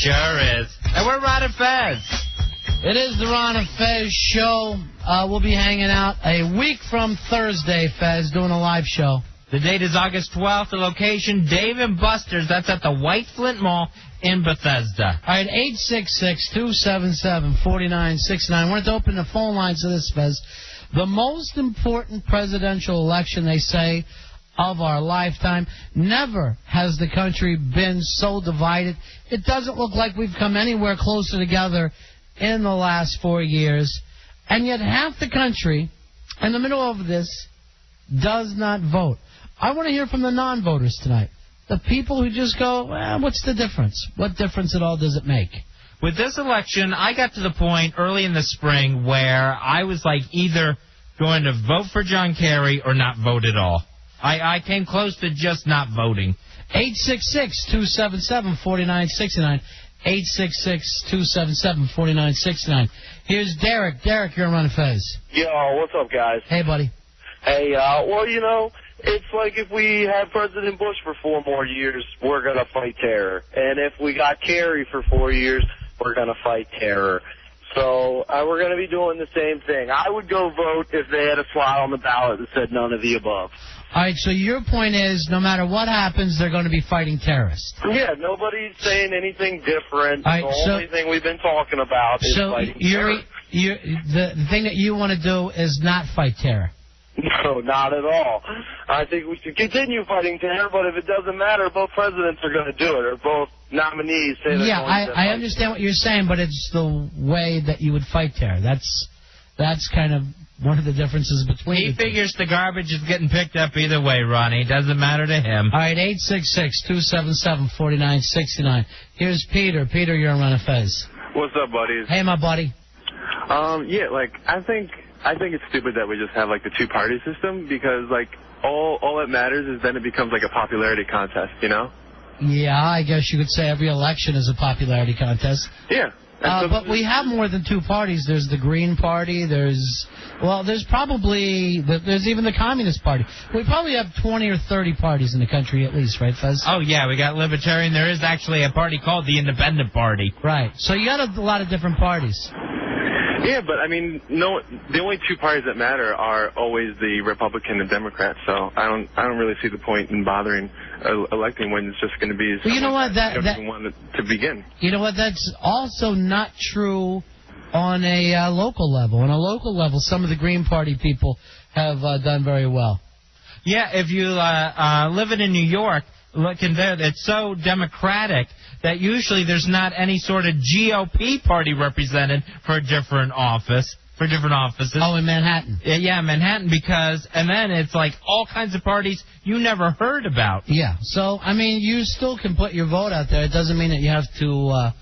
sure is. And we're Ron and Fez. It is the Ron and Fez show. We'll be hanging out a week from Thursday, Fez, doing a live show. The date is August 12th. The location, Dave & Buster's. That's at the White Flint Mall in Bethesda. All right, 866-277-4969. Wanted to open the phone lines to this, Fez. The most important presidential election, they say, of our lifetime. Never has the country been so divided. It doesn't look like we've come anywhere closer together in the last 4 years. And yet half the country, in the middle of this, does not vote. I want to hear from the non-voters tonight. The people who just go, well, what's the difference? What difference at all does it make? With this election, I got to the point early in the spring where I was like either going to vote for John Kerry or not vote at all. I came close to just not voting. 866-277-4969. 866-277-4969. Here's Derek. Derek, you're on Ron and Fez. Yo, what's up, guys? Hey, buddy. Hey, well, you know, it's like if we have President Bush for 4 more years, we're going to fight terror. And if we got Kerry for 4 years, we're going to fight terror. So we're going to be doing the same thing. I would go vote if they had a slot on the ballot that said none of the above. All right, so your point is no matter what happens, they're going to be fighting terrorists. Yeah, nobody's saying anything different. Right, the only thing we've been talking about is fighting terror. The thing that you want to do is not fight terror. No, not at all. I think we should continue fighting terror, but if it doesn't matter, both presidents are going to do it, or both nominees say they're going to I understand what you're saying, but it's the way that you would fight terror. That's kind of one of the differences between He figures the garbage is getting picked up either way, Ronnie. It doesn't matter to him. All right, 866-277-4969. Here's Peter. Peter, you're on Ron and Fez. What's up, buddies? Hey, my buddy. Yeah, like, I think it's stupid that we just have, like, the two-party system because, like, all that matters is then it becomes, like, a popularity contest, you know? Yeah, I guess you could say every election is a popularity contest. Yeah. But we have more than two parties. There's the Green Party. There's even the Communist Party. We probably have 20 or 30 parties in the country at least, right, Fez? Oh, yeah, we got Libertarian. There is actually a party called the Independent Party. Right. So you got a lot of different parties. Yeah, but, I mean, no, the only two parties that matter are always the Republican and Democrat, so I don't really see the point in bothering electing when it's just going to be you know what, that don't even want to begin. You know what, that's also not true on a local level. On a local level, some of the Green Party people have done very well. Yeah, if you living in New York, looking there, it's so Democratic that usually there's not any sort of GOP party represented for different offices. Oh, in Manhattan. Yeah, Manhattan, and then it's like all kinds of parties you never heard about. Yeah, so, I mean, you still can put your vote out there. It doesn't mean that you have to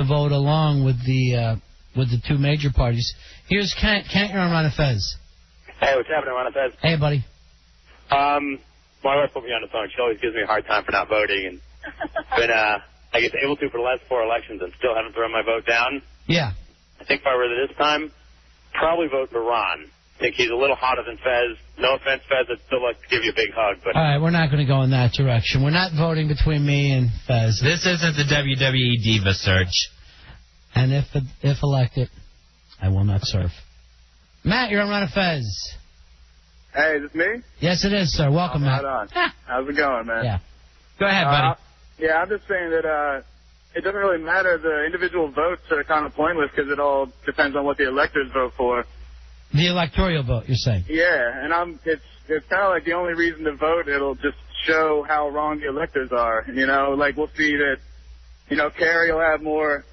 vote along with the two major parties. Here's Kent. Kent, you're on Ron and Fez. Hey, what's happening, Ron and Fez? Hey, buddy. My wife put me on the phone. She always gives me a hard time for not voting, and been, I guess, able to for the last 4 elections and still haven't thrown my vote down. Yeah. I think if I were there this time, probably vote for Ron. I think he's a little hotter than Fez. No offense, Fez. I'd still like to give you a big hug. But all right, we're not going to go in that direction. We're not voting between me and Fez. This isn't the WWE Diva search. And if elected, I will not serve. Matt, you're on Ron and Fez. Hey, is this me? Yes, it is, sir. Welcome, Matt. Right on. How's it going, man? Yeah. Go ahead, buddy. Yeah, I'm just saying that it doesn't really matter. The individual votes are kind of pointless because it all depends on what the electors vote for. The electoral vote, you're saying? Yeah, and it's kind of like the only reason to vote. It'll just show how wrong the electors are. You know, like we'll see that, you know, Kerry will have more,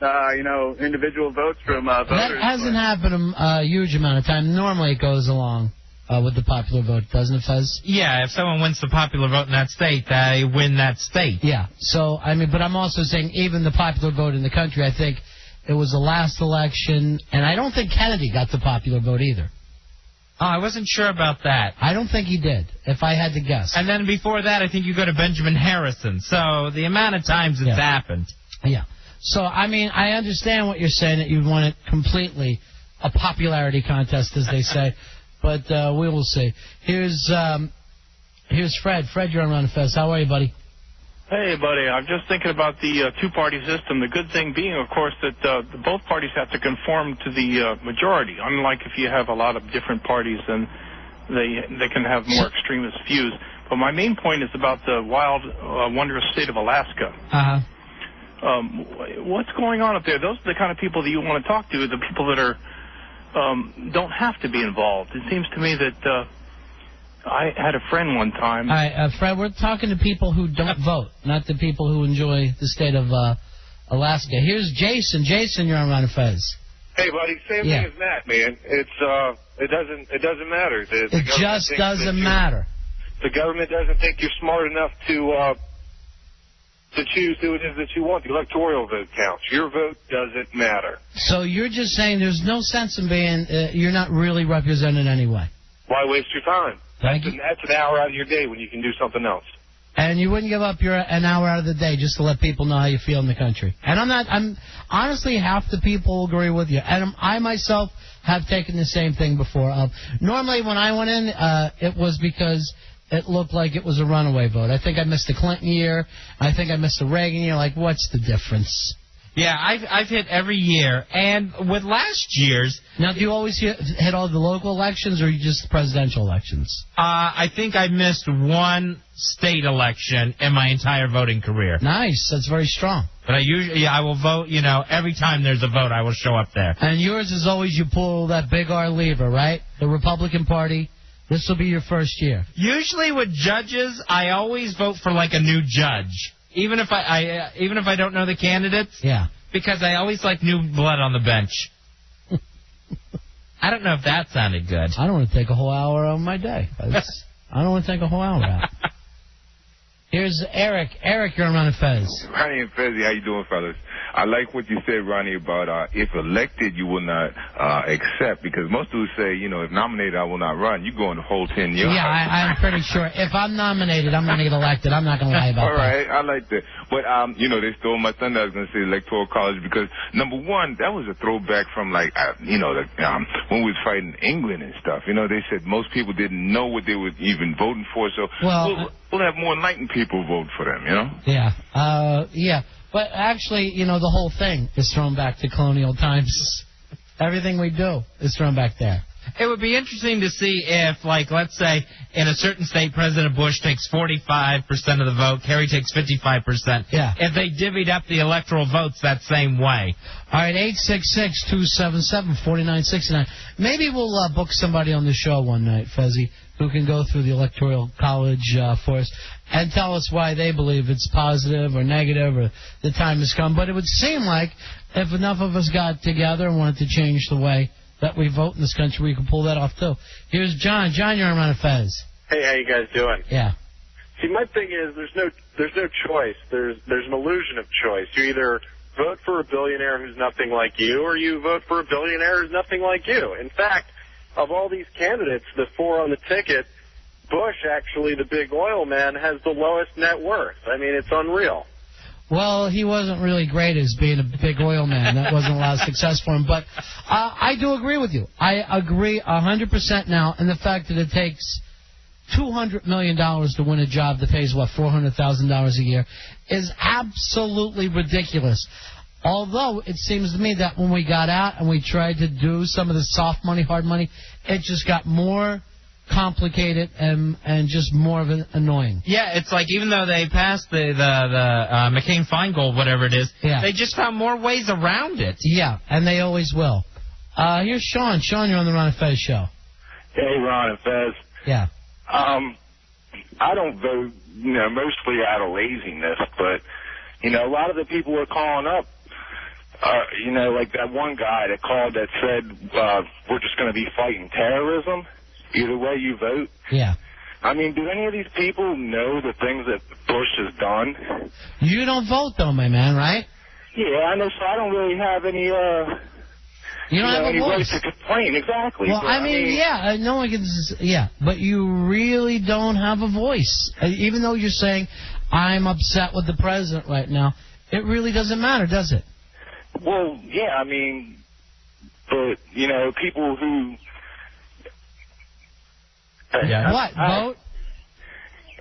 individual votes from voters. That hasn't happened a huge amount of time. Normally it goes along with the popular vote, doesn't it, Fez? Yeah, if someone wins the popular vote in that state, they win that state. Yeah, so, I mean, but I'm also saying even the popular vote in the country, I think it was the last election, and I don't think Kennedy got the popular vote either. Oh, I wasn't sure about that. I don't think he did, if I had to guess. And then before that, I think you go to Benjamin Harrison. So the amount of times it's happened. Yeah. So, I mean, I understand what you're saying, that you want it completely a popularity contest, as they say. But we will see. Here's Fred. Fred, you're on Ron and Fez. How are you, buddy? Hey, buddy. I'm just thinking about the two-party system. The good thing being, of course, that both parties have to conform to the majority. Unlike if you have a lot of different parties, then they can have more extremist views. But my main point is about the wild, wondrous state of Alaska. What's going on up there? Those are the kind of people that you want to talk to, the people that are don't have to be involved. It seems to me that I had a friend one time. All right, Fred, we're talking to people who don't vote, not the people who enjoy the state of Alaska. Here's Jason. Jason, you're on Ron and Fez. Hey, buddy, same thing as Matt, man. It doesn't matter. It just doesn't matter. The government doesn't think you're smart enough to choose who it is that you want. The electoral vote counts. Your vote doesn't matter. So you're just saying there's no sense in being, you're not really represented anyway. Why waste your time? Thank you. That's an hour out of your day when you can do something else. And you wouldn't give up an hour out of the day just to let people know how you feel in the country. And I'm honestly, half the people agree with you. And I myself have taken the same thing before. Normally when I went in, it was because it looked like it was a runaway vote. I think I missed the Clinton year. I think I missed the Reagan year. Like, what's the difference? Yeah, I've hit every year. And with last year's... Now, do you always hit all the local elections or just presidential elections? I think I missed one state election in my entire voting career. Nice. That's very strong. But I will vote, every time there's a vote, I will show up there. And yours is always you pull that big R lever, right? The Republican Party. This will be your first year. Usually with judges, I always vote for like a new judge. Even if I don't know the candidates. Yeah. Because I always like new blood on the bench. I don't know if that sounded good. I don't want to take a whole hour of my day. I don't want to take a whole hour out. Here's Eric. Eric, you're on Ron and Fez. Ronnie and Fezzy, how you doing, fellas? I like what you said, Ronnie, about if elected, you will not accept, because most people say, if nominated, I will not run. You go in the whole 10 years. Yeah, I'm pretty sure. If I'm nominated, I'm going to get elected. I'm not going to lie about that. All right, I like that. But, they stole my thunder. I was going to say Electoral College because, number one, that was a throwback from, when we was fighting England and stuff. They said most people didn't know what they were even voting for, so we'll have more enlightened people vote for them, Yeah. Yeah. But actually, the whole thing is thrown back to colonial times. Everything we do is thrown back there. It would be interesting to see if, let's say, in a certain state, President Bush takes 45% of the vote, Kerry takes 55%. Yeah. If they divvied up the electoral votes that same way. All right, 866-277-4969. Maybe we'll book somebody on the show one night, Fezzy, who can go through the Electoral College for us and tell us why they believe it's positive or negative or the time has come. But it would seem like if enough of us got together and wanted to change the way that we vote in this country, we can pull that off, too. Here's John. John, you're on Ron and Fez. Hey, how you guys doing? Yeah. See, my thing is there's no choice. There's an illusion of choice. You either vote for a billionaire who's nothing like you, or you vote for a billionaire who's nothing like you. In fact, of all these candidates, the four on the ticket, Bush, actually, the big oil man, has the lowest net worth. I mean, it's unreal. Well, he wasn't really great as being a big oil man. That wasn't a lot of success for him. But I do agree with you. I agree 100% now. And the fact that it takes $200 million to win a job that pays, $400,000 a year is absolutely ridiculous. Although it seems to me that when we got out and we tried to do some of the soft money, hard money, it just got more complicated and just more of an annoying. Yeah, it's like even though they passed the McCain-Feingold, whatever it is, they just found more ways around it. Yeah, and they always will. Here's Sean. Sean, you're on the Ron and Fez show. Hey, Ron and Fez. Yeah. I don't vote, mostly out of laziness, but, a lot of the people are calling up, like that one guy that called that said, we're just going to be fighting terrorism. Either way you vote. Yeah. I mean, do any of these people know the things that Bush has done? You don't vote, though, my man, right? Yeah, I know, so I don't really have any, you don't have any a voice right to complain, exactly. Well, I mean, yeah, no one can, but you really don't have a voice. Even though you're saying, I'm upset with the president right now, it really doesn't matter, does it? Well, yeah, I mean, but, people who... What? Vote?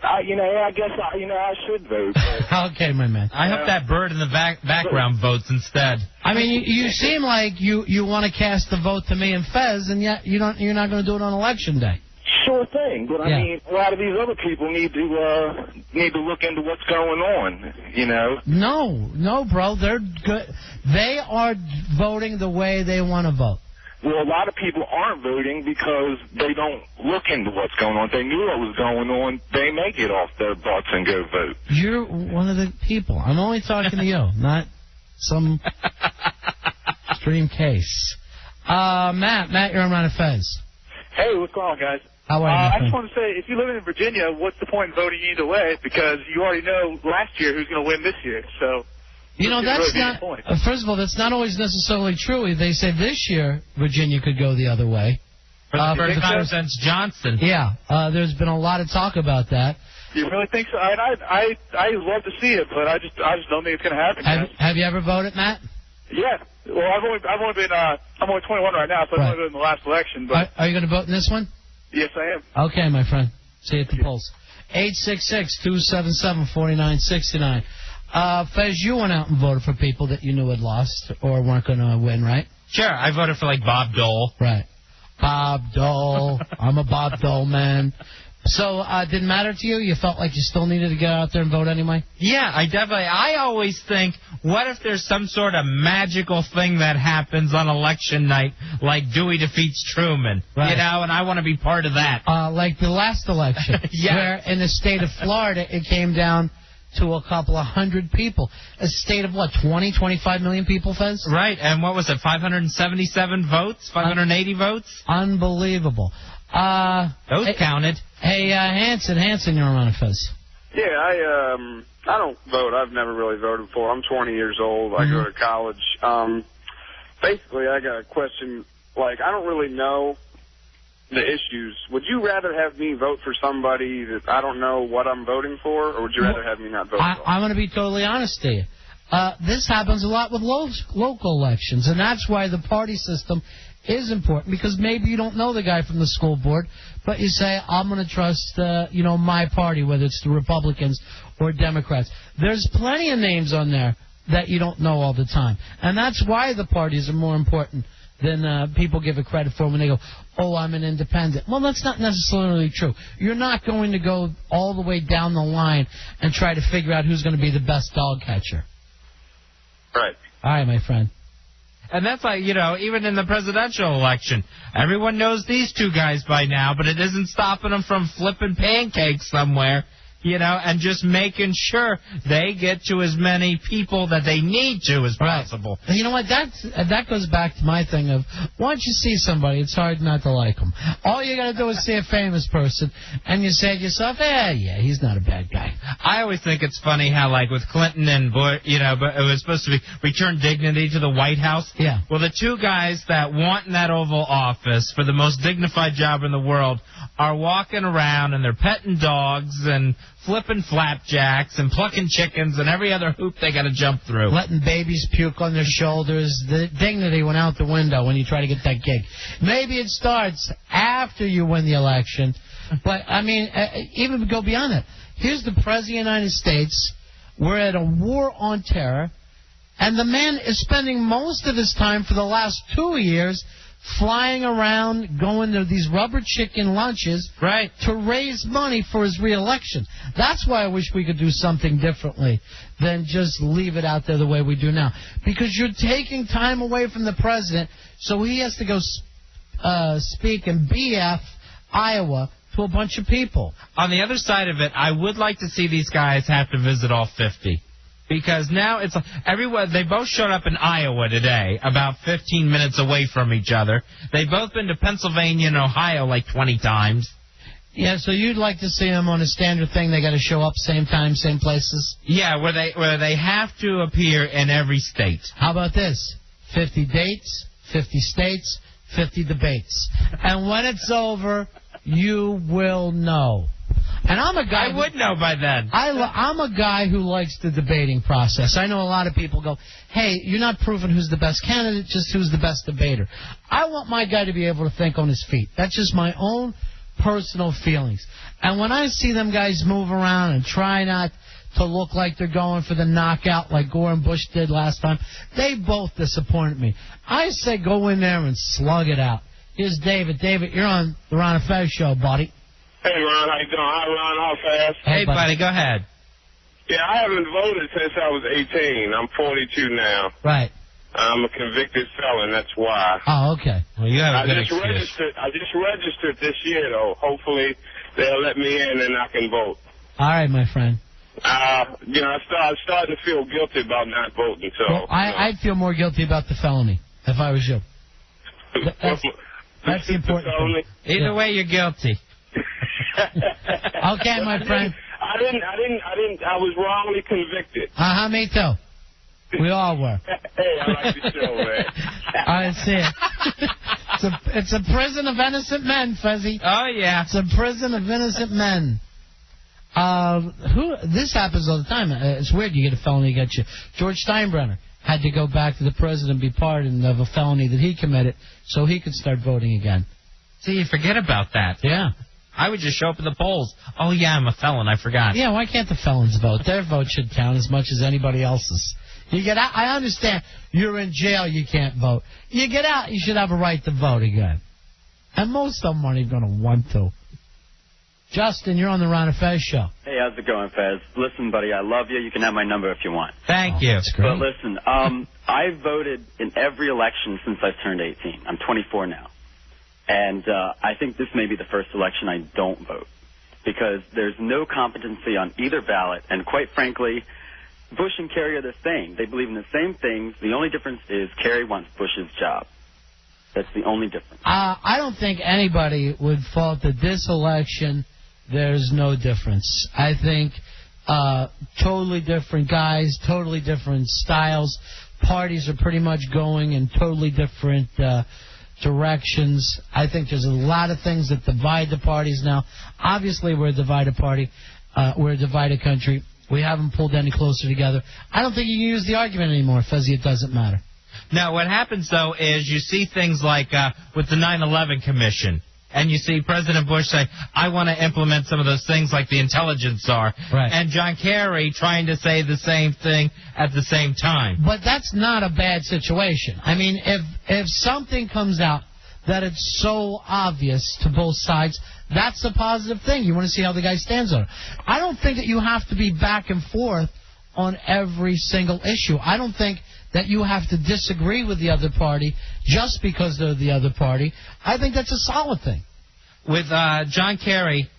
I guess I should vote. But, Okay, my man. I hope that bird in the background votes instead. I mean, you seem like you want to cast the vote to me and Fez, and yet you're not going to do it on Election Day. Sure thing, but Yeah. I mean, a lot of these other people need to look into what's going on. No, bro. They're good. They are voting the way they want to vote. Well, a lot of people aren't voting because they don't look into what's going on. If they knew what was going on, they may get off their butts and go vote. You're one of the people. I'm only talking to you, not some extreme case. Matt, you're on Ron and Fez. Hey, what's going on, guys? How are you? I just want to say, if you live in Virginia, what's the point in voting either way? Because you already know last year who's going to win this year. So, That's not. First of all, that's not always necessarily true. They say this year Virginia could go the other way. For the first time since Johnson. Yeah, there's been a lot of talk about that. You really think so? I love to see it, but I just don't think it's going to happen. Have you ever voted, Matt? Yeah. Well, I'm only 21 right now, so I've only voted in the last election. But Are you going to vote in this one? Yes, I am. Okay, my friend. See you at the polls. 866-277-4969. Fez, you went out and voted for people that you knew had lost or weren't going to win, right? Sure, I voted for Bob Dole. Right. Bob Dole. I'm a Bob Dole man. So, didn't matter to you? You felt like you still needed to get out there and vote anyway? Yeah, I always think, what if there's some sort of magical thing that happens on election night, like Dewey defeats Truman, right. And I want to be part of that. Like the last election, yeah. Where in the state of Florida, it came down to a couple of hundred people. A state of, 20, 25 million people, Fez? Right, and what was it, 577 votes, 580 votes? Unbelievable. Those counted. Hey, Hanson, you're on Fez. Yeah, I don't vote. I've never really voted before. I'm 20 years old. I go to college. Basically, I got a question. I don't really know the issues. Would you rather have me vote for somebody that I don't know what I'm voting for, or would you rather have me not vote for? I'm going to be totally honest to you. This happens a lot with local elections, and that's why the party system is important, because maybe you don't know the guy from the school board, but you say, I'm going to trust, my party, whether it's the Republicans or Democrats. There's plenty of names on there that you don't know all the time, and that's why the parties are more important than people give it credit for when they go, I'm an independent. Well, that's not necessarily true. You're not going to go all the way down the line and try to figure out who's going to be the best dog catcher. Right. All right, my friend. And that's even in the presidential election, everyone knows these two guys by now, but it isn't stopping them from flipping pancakes somewhere, and just making sure they get to as many people that they need to as possible. You know what? That goes back to my thing of, once you see somebody, it's hard not to like them. All you got to do is see a famous person, and you say to yourself, yeah, he's not a bad guy. I always think it's funny how, with Clinton and Bush, but it was supposed to be return dignity to the White House. Yeah. Well, the two guys that want in that Oval Office for the most dignified job in the world are walking around, and they're petting dogs and flipping flapjacks and plucking chickens and every other hoop they got to jump through. Letting babies puke on their shoulders. The dignity went out the window when you try to get that gig. Maybe it starts after you win the election, but, even go beyond that. Here's the President of the United States. We're at a war on terror, and the man is spending most of his time for the last 2 years flying around, going to these rubber chicken lunches, right, to raise money for his re-election. That's why I wish we could do something differently than just leave it out there the way we do now. Because you're taking time away from the president, so he has to go speak in BF, Iowa, to a bunch of people. On the other side of it, I would like to see these guys have to visit all 50. Because now it's everyone. They both showed up in Iowa today, about 15 minutes away from each other. They've both been to Pennsylvania and Ohio 20 times. Yeah, so you'd like to see them on a standard thing. They got to show up same time, same places. Yeah, where they have to appear in every state. How about this? 50 dates, 50 states, 50 debates, and when it's over, you will know. And I'm a guy. I would know by then. I'm a guy who likes the debating process. I know a lot of people go, hey, you're not proving who's the best candidate, just who's the best debater. I want my guy to be able to think on his feet. That's just my own personal feelings. And when I see them guys move around and try not to look like they're going for the knockout like Gore and Bush did last time, they both disappointed me. I say go in there and slug it out. Here's David. David, you're on the Ron and Fez show, buddy. Hey, Ron, how you doing? Hi, Ron, how fast? Hey, buddy, go ahead. Yeah, I haven't voted since I was 18. I'm 42 now. Right. I'm a convicted felon, that's why. Oh, okay. Well, you have a good excuse. I just registered this year, though. Hopefully they'll let me in and I can vote. All right, my friend. I'm starting to feel guilty about not voting. So well, I'd feel more guilty about the felony if I was you. That's the important thing. Either way, you're guilty. Okay, my friend. I was wrongly convicted. Me too. We all were. Hey, I like the show, man. I see it. It's a prison of innocent men, Fezzy. Oh, yeah. It's a prison of innocent men. This happens all the time. It's weird. You get a felony against you. George Steinbrenner had to go back to the prison and be pardoned of a felony that he committed so he could start voting again. See, you forget about that. Yeah. I would just show up at the polls. Oh, yeah, I'm a felon. I forgot. Yeah, why can't the felons vote? Their vote should count as much as anybody else's. You get out. I understand you're in jail, you can't vote. You get out, you should have a right to vote again. And most of them aren't even going to want to. Justin, you're on the Ron and Fez show. Hey, how's it going, Fez? Listen, buddy, I love you. You can have my number if you want. Thank you. That's great. But listen, I voted in every election since I've turned 18. I'm 24 now. And I think this may be the first election I don't vote because there's no competency on either ballot. And quite frankly, Bush and Kerry are the same. They believe in the same things. The only difference is Kerry wants Bush's job. That's the only difference. I don't think anybody would fault that this election there's no difference. I think totally different guys, totally different styles. Parties are pretty much going in totally different directions. I think there's a lot of things that divide the parties now. Obviously, we're a divided party. We're a divided country. We haven't pulled any closer together. I don't think you can use the argument anymore, Fezzy. It doesn't matter. Now, what happens, though, is you see things like with the 9/11 Commission, and you see President Bush say, I want to implement some of those things like the intelligence czar, right. And John Kerry trying to say the same thing at the same time. But that's not a bad situation. I mean, if something comes out that it's so obvious to both sides, that's a positive thing. You want to see how the guy stands on it. I don't think that you have to be back and forth on every single issue. I don't think that you have to disagree with the other party just because they're the other party. I think that's a solid thing. With John Kerry,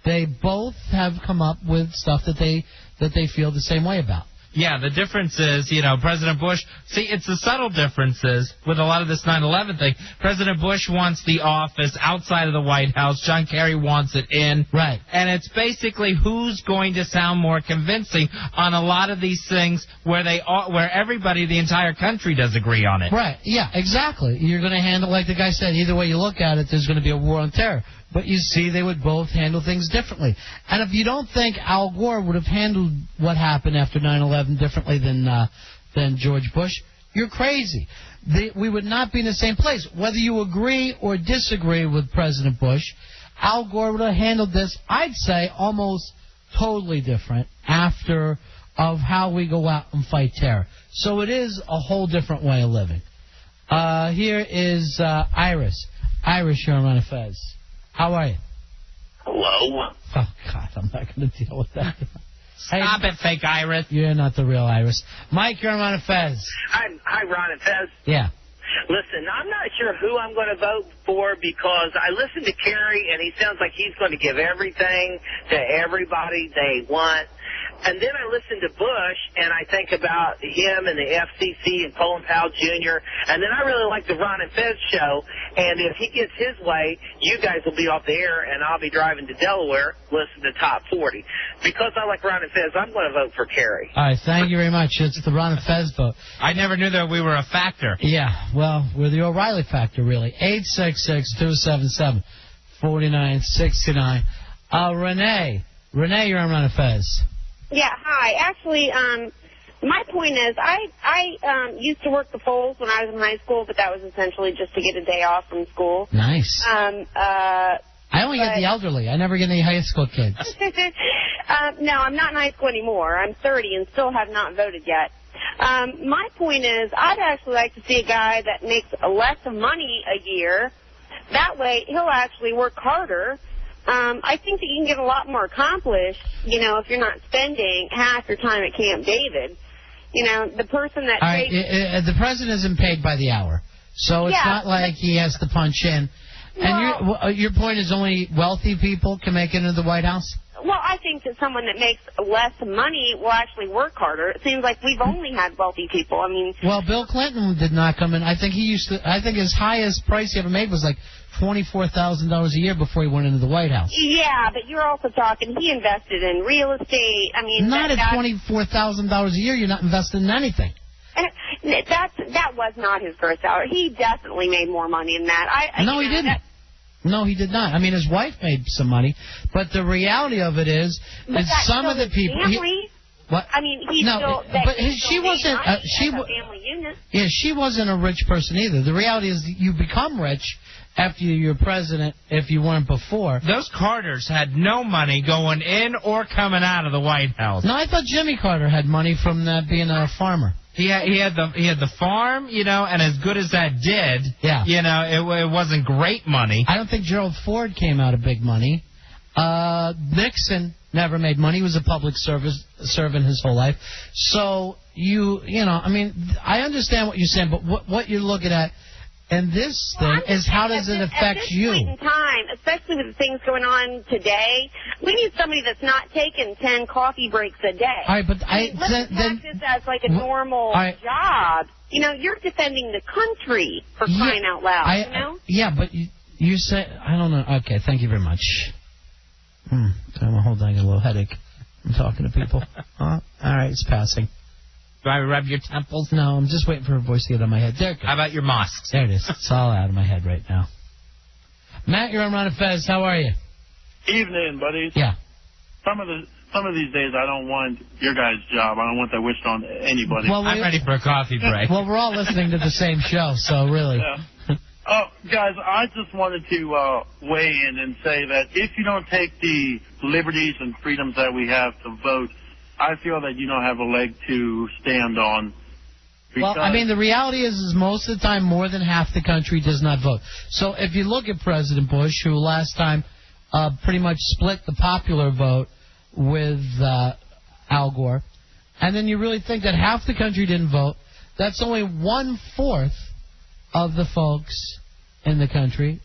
they both have come up with stuff that they feel the same way about. Yeah, the difference is, President Bush, see, it's the subtle differences with a lot of this 9/11 thing. President Bush wants the office outside of the White House. John Kerry wants it in. Right. And it's basically who's going to sound more convincing on a lot of these things where everybody, the entire country, does agree on it. Right. Yeah, exactly. You're going to handle, like the guy said, either way you look at it, there's going to be a war on terror. But you see, they would both handle things differently. And if you don't think Al Gore would have handled what happened after 9/11 differently than George Bush, you're crazy. We would not be in the same place. Whether you agree or disagree with President Bush, Al Gore would have handled this, I'd say, almost totally different after of how we go out and fight terror. So it is a whole different way of living. Here is Iris. Iris, you're on Ron and Fez. How are you? Hello? Oh, God, I'm not going to deal with that. Stop it, fake Iris. You're not the real Iris. Mike, you're on Ron and Fez. Hi, Ron and Fez. Yeah. Listen, I'm not sure who I'm going to vote for because I listened to Kerry, and he sounds like he's going to give everything to everybody they want. And then I listen to Bush, and I think about him and the FCC and Colin Powell Jr., and then I really like the Ron and Fez show, and if he gets his way, you guys will be off the air, and I'll be driving to Delaware, listening to Top 40. Because I like Ron and Fez, I'm going to vote for Kerry. All right, thank you very much. It's the Ron and Fez vote. I never knew that we were a factor. Yeah, well, we're the O'Reilly factor, really. 866-277-4969. Renee, you're on Ron and Fez. Yeah, hi. Actually, My point is, I used to work the polls when I was in high school, but that was essentially just to get a day off from school. Nice. I only get the elderly. I never get any high school kids. No, I'm not in high school anymore. I'm 30 and still have not voted yet. My point is, I'd actually like to see a guy that makes less money a year. That way, he'll actually work harder. I think that you can get a lot more accomplished, you know, if you're not spending half your time at Camp David. You know, the person that takes... the president isn't paid by the hour, so it's not like he has to punch in. Well, and your point is only wealthy people can make it into the White House? Well, I think that someone that makes less money will actually work harder. It seems like we've only had wealthy people. I mean... Well, Bill Clinton did not come in. I think his highest price he ever made was like $24,000 a year before he went into the White House. Yeah, but you're also talking, he invested in real estate. I mean... Not at $24,000 a year, you're not investing in anything. That was not his gross salary. He definitely made more money than that. No, he didn't. No, he did not. I mean, his wife made some money, but the reality of it is some of the people. What? I mean, she wasn't. Family unit. Yeah, she wasn't a rich person either. The reality is, you become rich after you're president if you weren't before. Those Carters had no money going in or coming out of the White House. No, I thought Jimmy Carter had money from being a farmer. He had the farm, you know, and as good as that did, you know, it wasn't great money. I don't think Gerald Ford came out of big money. Nixon never made money. He was a public servant his whole life. So you know, I mean, I understand what you're saying, but what you're looking at in this thing is how does it affect you? At this point in time, especially with the things going on today, we need somebody that's not taking 10 coffee breaks a day. All right, but let's practice as like a normal job. You know, you're defending the country for crying out loud, you know? Yeah, but you say, I don't know. Okay, thank you very much. Hold on, I got a little headache. I'm talking to people. All right, it's passing. Do I rub your temples? No, I'm just waiting for a voice to get on my head. There it goes. How about your mosques? There it is. It's all out of my head right now. Matt, you're on Ron and Fez. How are you? Evening, buddies. Yeah. Some of these days, I don't want your guys' job. I don't want that wished on anybody. Well, I'm ready for a coffee break. Well, we're all listening to the same show, so really. Yeah. Oh, guys, I just wanted to weigh in and say that if you don't take the liberties and freedoms that we have to vote, I feel that you don't have a leg to stand on. Well, I mean, the reality is most of the time, more than half the country does not vote. So if you look at President Bush, who last time pretty much split the popular vote with Al Gore, and then you really think that half the country didn't vote, that's only 1/4 of the folks in the country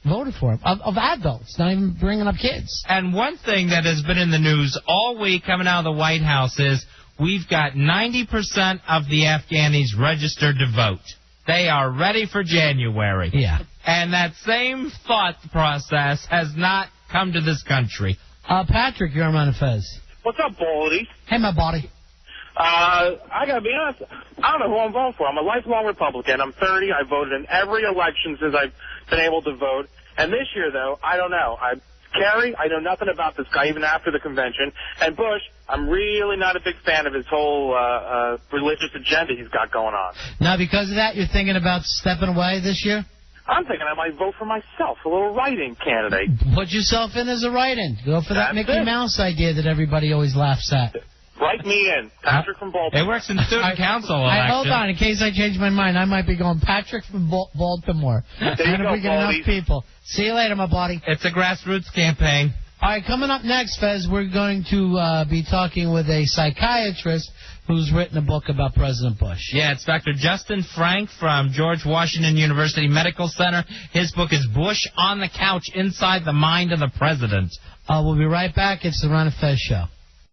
voted for him, of adults, not even bringing up kids. And one thing that has been in the news all week coming out of the White House is we've got 90% of the Afghanis registered to vote. They are ready for January. Yeah. And that same thought process has not come to this country. Patrick, you're on Fez. What's up, Baldy? Hey, my buddy. I gotta be honest, I don't know who I'm voting for. I'm a lifelong Republican. I'm 30. I voted in every election since I've been able to vote. And this year, though, I don't know. Kerry, I know nothing about this guy, even after the convention. And Bush, I'm really not a big fan of his whole religious agenda he's got going on. Now, because of that, you're thinking about stepping away this year? I'm thinking I might vote for myself, a little write-in candidate. Put yourself in as a write-in. Go for that Mickey Mouse idea that everybody always laughs at. Write me in. Patrick from Baltimore. It works in student council election. Hold on. In case I change my mind, I might be going Patrick from Baltimore. There you go, we get enough people. See you later, my buddy. It's a grassroots campaign. All right, coming up next, Fez, we're going to be talking with a psychiatrist who's written a book about President Bush. Yeah, it's Dr. Justin Frank from George Washington University Medical Center. His book is Bush on the Couch, Inside the Mind of the President. We'll be right back. It's the Ron and Fez Show.